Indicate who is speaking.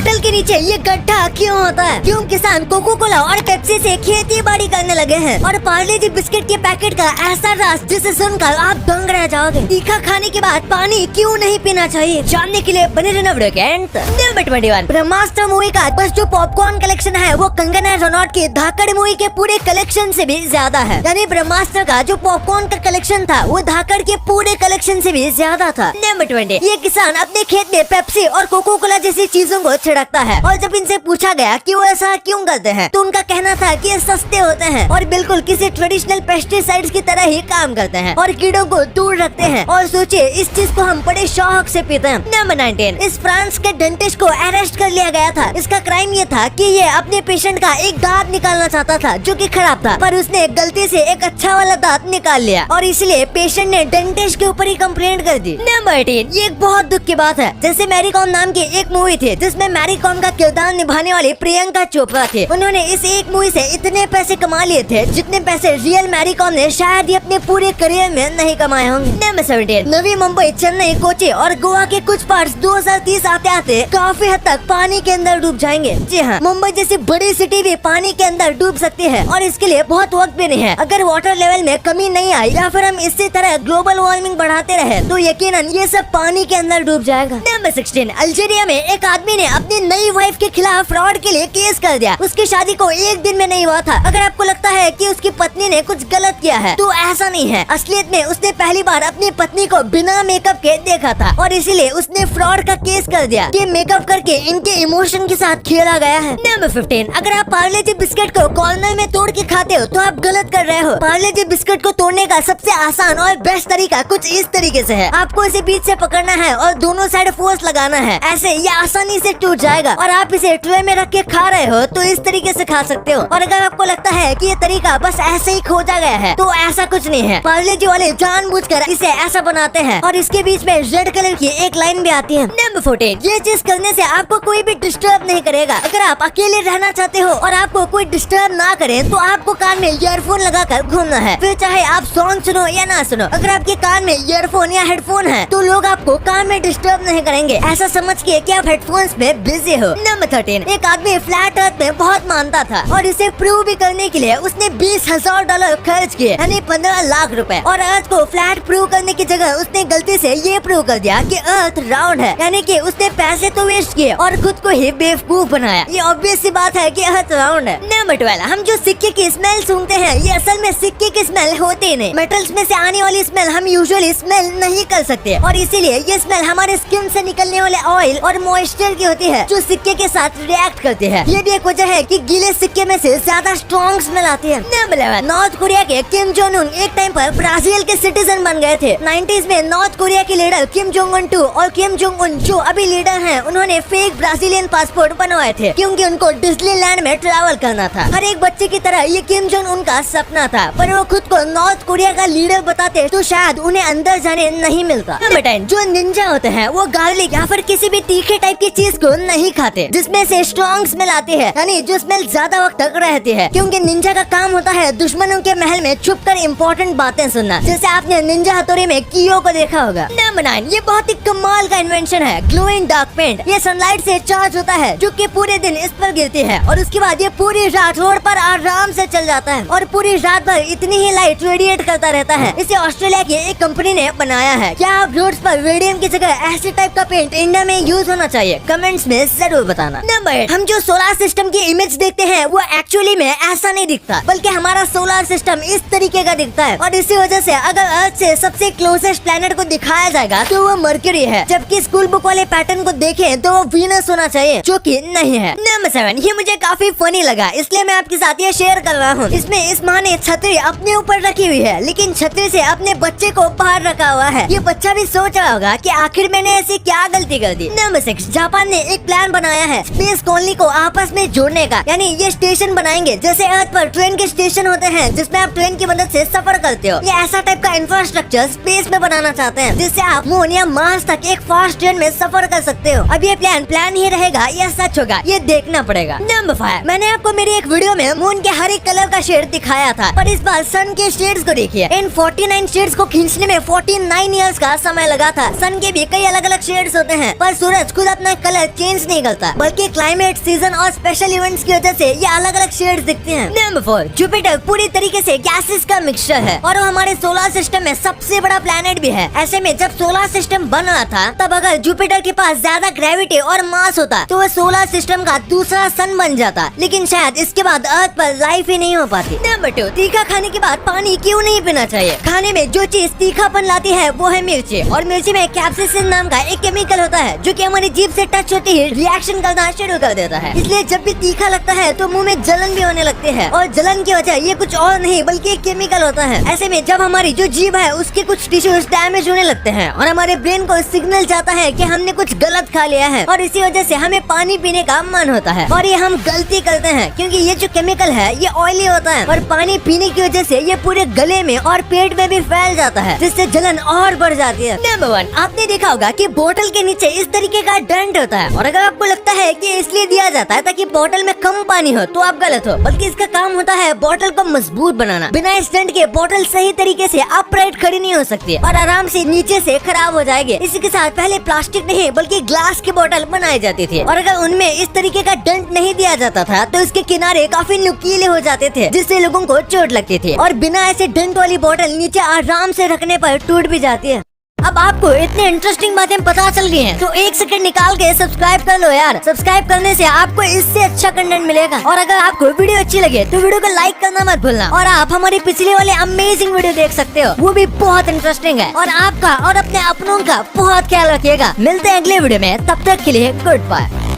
Speaker 1: Bottle के नीचे ये गड्ढा क्यों होता है? क्यों किसान कोको कोला और पेप्सी से खेती बाड़ी करने लगे हैं? और पार्ले जी बिस्किट के पैकेट का ऐसा राज जिसे सुनकर आप दंग रह जाओगे। तीखा खाने के बाद पानी क्यों नहीं पीना चाहिए? जानने के लिए बने रहना वीडियो के एंड तक। नंबर 21 ब्रह्मास्त्र मूवी का बस जो पॉपकॉर्न कलेक्शन है वो कंगना रनौत की धाकड़ मूवी के पूरे कलेक्शन से भी ज्यादा है। यानी ब्रह्मास्त्र का जो पॉपकॉर्न का कलेक्शन था वो धाकड़ के पूरे कलेक्शन से भी ज्यादा था। नंबर 20 ये किसान अपने खेत में पेप्सी और कोको कोला जैसी चीजों को छिड़कता है और जब इनसे पूछा गया कि वो ऐसा क्यों करते हैं तो उनका कहना था कि ये सस्ते होते हैं और बिल्कुल किसी ट्रेडिशनल पेस्टिसाइड्स की तरह ही काम करते हैं और कीड़ों को दूर रखते हैं। और सोचिए इस चीज को हम बड़े शौक से पीते हैं। नंबर 19 इस फ्रांस के डेंटिस्ट को अरेस्ट कर लिया गया था। इसका क्राइम ये था कि ये अपने पेशेंट का एक दांत निकालना चाहता था जो कि खराब था, पर उसने गलती से एक अच्छा वाला दांत निकाल लिया और इसलिए पेशेंट ने डेंटिस्ट के ऊपर ही कंप्लेंट कर दी। नंबर 18 ये एक बहुत दुख की बात है। जैसे मैरी कॉम नाम की एक मूवी थी जिसमें मैरी कॉम का किरदार निभाने वाली प्रियंका चोपड़ा थी। उन्होंने इस एक मूवी से इतने पैसे कमा लिए थे जितने पैसे रियल मैरी कॉम ने शायद ही अपने पूरे करियर में नहीं कमाए होंगे। नंबर 17 नवी मुंबई, चेन्नई, कोची और गोवा के कुछ पार्ट्स 2030 आते आते काफी हद तक पानी के अंदर डूब जाएंगे। जी हाँ, मुंबई जैसी बड़ी सिटी भी पानी के अंदर डूब सकती है और इसके लिए बहुत वक्त भी नहीं है। अगर वाटर लेवल में कमी नहीं आई या फिर हम इसी तरह ग्लोबल वार्मिंग बढ़ाते रहे तो यकीनन ये सब पानी के अंदर डूब जाएगा। नंबर 16 अल्जीरिया में एक आदमी ने अपनी नई वाइफ के खिलाफ फ्रॉड के लिए केस कर दिया। उसकी शादी को एक दिन में नहीं हुआ था। अगर आपको लगता है कि उसकी पत्नी ने कुछ गलत किया है तो ऐसा नहीं है। असलियत में उसने पहली बार अपनी पत्नी को बिना मेकअप के देखा था और इसीलिए उसने फ्रॉड का केस कर दिया कि मेकअप करके इनके इमोशन के साथ खेला गया है। नंबर 15 अगर आप पार्ले जी बिस्किट को कॉर्नर में तोड़ के खाते हो तो आप गलत कर रहे हो। पार्ले जी बिस्किट को तोड़ने का सबसे आसान और बेस्ट तरीका कुछ इस तरीके से है। आपको इसे बीच से पकड़ना है और दोनों साइड फोर्स लगाना है। ऐसे ये आसानी से टूट जाएगा और आप इसे ट्रे में रख के खा रहे हो तो इस तरीके से खा सकते हो। और अगर आपको लगता है कि ये तरीका बस ऐसे ही खोजा गया है तो ऐसा कुछ नहीं है। पार्ले जी वाले जानबूझकर इसे ऐसा बनाते हैं और इसके बीच में रेड कलर की एक लाइन भी आती है। नंबर 14 ये चीज करने से आपको कोई भी डिस्टर्ब नहीं करेगा। अगर आप अकेले रहना चाहते हो और आपको कोई डिस्टर्ब ना करे तो आपको कान में ईयरफोन लगाकर घूमना है। फिर चाहे आप सॉन्ग सुनो या ना सुनो, अगर आपके कान में ईयरफोन या हेडफोन है तो लोग आपको कान में डिस्टर्ब नहीं करेंगे। ऐसा समझ के कि आप हेडफोन्स में बिजी हो। नंबर 13 एक आदमी फ्लैट अर्थ में बहुत मानता था और इसे प्रूव भी करने के लिए उसने $20,000 खर्च किए, यानी 15 लाख रुपए। और अर्थ को फ्लैट प्रूव करने की जगह उसने गलती से ये प्रूव कर दिया कि अर्थ राउंड है, यानी कि उसने पैसे तो वेस्ट किए और खुद को ही बेवकूफ बनाया। ये ऑब्वियस सी बात है कि अर्थ राउंड है। नंबर 12 हम जो सिक्के की स्मेल सूंघते हैं ये असल में सिक्के की स्मेल होती नहीं। मेटल्स में से आने वाली स्मेल हम यूजुअली स्मेल नहीं कर सकते और इसीलिए ये स्मेल हमारे स्किन से निकलने वाले ऑयल और मॉइस्चर की होती है जो सिक्के के साथ रिएक्ट करते हैं। ये भी एक वजह है कि गीले सिक्के में से ज्यादा स्ट्रॉन्ग स्मेल आती है। नंबर 11 नॉर्थ कोरिया के किम जोंग उन एक टाइम पर ब्राजील के सिटीजन बन गए थे। 90s में नॉर्थ कोरिया के लीडर किम जोंग उन 2 और किम जोंग उन जो अभी लीडर हैं, उन्होंने फेक ब्राजीलियन पासपोर्ट बनवाए थे क्योंकि उनको डिज्नीलैंड में ट्रैवल करना था। हर एक बच्चे की तरह ये किम जोंग उन का सपना था, पर वो खुद को नॉर्थ कोरिया का लीडर बताते तो शायद उन्हें अंदर जाने नहीं मिलता। नंबर 10 जो निंजा होते हैं वो गार्लिक या फिर किसी भी तीखे टाइप की चीज को नहीं खाते जिसमें से स्ट्रॉन्ग स्मेल आती है, यानी जो स्मेल ज्यादा वक्त तक रहती है, क्योंकि निंजा का काम होता है दुश्मनों के महल में छुपकर इम्पोर्टेंट बातें सुनना, जैसे आपने निंजा हथौड़ी में कियो को देखा होगा। नंबर 9 ये बहुत ही कमाल का इन्वेंशन है, ग्लोइंग डार्क पेंट। ये सनलाइट से चार्ज होता है जो कि पूरे दिन इस पर गिरती है और उसके बाद ये पूरी रात रोड पर आराम से चल जाता है और पूरी रात भर इतनी ही लाइट रेडिएट करता रहता है। इसे ऑस्ट्रेलिया की एक कंपनी ने बनाया है। क्या आप रोड्स पर रेडियम की जगह ऐसे टाइप का पेंट इंडिया में यूज होना चाहिए? कमेंट्स में जरूर बताना। नंबर 8 हम जो सोलर सिस्टम की इमेज देखते हैं वो एक्चुअली में ऐसा नहीं दिखता, बल्कि हमारा सोलर सिस्टम इस तरीके का दिखता है और इसी वजह से अगर अर्थ से सबसे क्लोजेस्ट प्लेनेट को दिखाया जाएगा तो वो मर्क्यूरी है, जबकि स्कूल बुक वाले पैटर्न को देखें तो वो वीनस होना चाहिए, जो कि नहीं है। नंबर 7 ये मुझे काफी फनी लगा, इसलिए मैं आपके साथ ये शेयर कर रहा हूँ। इसमें इस माँ ने छतरी अपने ऊपर रखी हुई है लेकिन छतरी से अपने बच्चे को बाहर रखा हुआ है। ये बच्चा भी सोच रहा होगा कि आखिर मैंने ऐसी क्या गलती कर दी। नंबर 6 जापान ने एक प्लान बनाया है स्पेस कॉलोनी को आपस में जोड़ने का, यानी ये स्टेशन बनाएंगे जैसे अर्थ पर ट्रेन के स्टेशन होते हैं जिसमें आप ट्रेन की मदद से सफर करते हो। ये ऐसा टाइप का इंफ्रास्ट्रक्चर स्पेस में बनाना चाहते हैं जिससे आप मून या मार्स तक एक फास्ट ट्रेन में सफर कर सकते हो। अब ये प्लान ही रहेगा या सच होगा ये देखना पड़ेगा। नंबर 5 मैंने आपको मेरी एक वीडियो में मून के हर एक कलर का शेड दिखाया था, पर इस बार सन के शेड्स को देखिए। इन 49 शेड्स को खींचने में 49 इयर्स का समय लगा था। सन के भी कई अलग अलग शेड्स होते हैं, पर सूरज खुद अपना कलर चेंज चेंज नहीं करता, बल्कि क्लाइमेट, सीजन और स्पेशल इवेंट्स की वजह से ये अलग अलग शेड्स दिखते हैं। नंबर 4, जुपिटर पूरी तरीके से गैसेस का मिक्सचर है और वो हमारे सोलर सिस्टम में सबसे बड़ा प्लेनेट भी है। ऐसे में जब सोलर सिस्टम बन रहा था तब अगर जुपिटर के पास ज्यादा ग्रेविटी और मास होता तो वह सोलर सिस्टम का दूसरा सन बन जाता, लेकिन शायद इसके बाद अर्थ पर लाइफ ही नहीं हो पाती। नंबर 2, तीखा खाने के बाद पानी क्यों नहीं पीना चाहिए? खाने में जो चीज तीखापन लाती है वो है मिर्ची, और मिर्ची में कैप्सिसिन नाम का एक केमिकल होता है जो कि हमारी जीभ से टच होते ही रिएक्शन करना शुरू कर देता है। इसलिए जब भी तीखा लगता है तो मुंह में जलन भी होने लगती है, और जलन की वजह ये कुछ और नहीं बल्कि एक केमिकल होता है। ऐसे में जब हमारी जो जीभ है उसके कुछ टिश्यूज डैमेज होने लगते हैं और हमारे ब्रेन को सिग्नल जाता है कि हमने कुछ गलत खा लिया है, और इसी वजह से हमें पानी पीने का मन होता है। और ये हम गलती करते हैं क्योंकि ये जो केमिकल है ये ऑयली होता है और पानी पीने की वजह से ये पूरे गले में और पेट में भी फैल जाता है, जिससे जलन और बढ़ जाती है। नंबर 1, आपने देखा होगा कि बोतल के नीचे इस तरीके का डेंट होता है, और अगर आपको लगता है कि इसलिए दिया जाता है ताकि बोतल में कम पानी हो तो आप गलत हो, बल्कि इसका काम होता है बोतल को मजबूत बनाना। बिना इस डेंट के बोतल सही तरीके से अपराइट खड़ी नहीं हो सकती और आराम से नीचे से खराब हो जाएगी। इसी के साथ पहले प्लास्टिक नहीं बल्कि ग्लास की बोतल बनाई जाती थी, और अगर उनमें इस तरीके का डेंट नहीं दिया जाता था तो इसके किनारे काफी नुकीले हो जाते थे, जिससे लोगों को चोट लगती थी, और बिना ऐसे डेंट वाली बोतल नीचे आराम से रखने पर टूट भी जाती है। अब आपको इतने इंटरेस्टिंग बातें पता चल गई हैं, तो एक सेकंड निकाल के सब्सक्राइब कर लो यार। सब्सक्राइब करने से आपको इससे अच्छा कंटेंट मिलेगा, और अगर आपको वीडियो अच्छी लगे तो वीडियो को लाइक करना मत भूलना, और आप हमारी पिछले वाले अमेजिंग वीडियो देख सकते हो, वो भी बहुत इंटरेस्टिंग है। और आपका और अपने अपनों का बहुत ख्याल रखिएगा। मिलते हैं अगले वीडियो में, तब तक के लिए गुड बाय।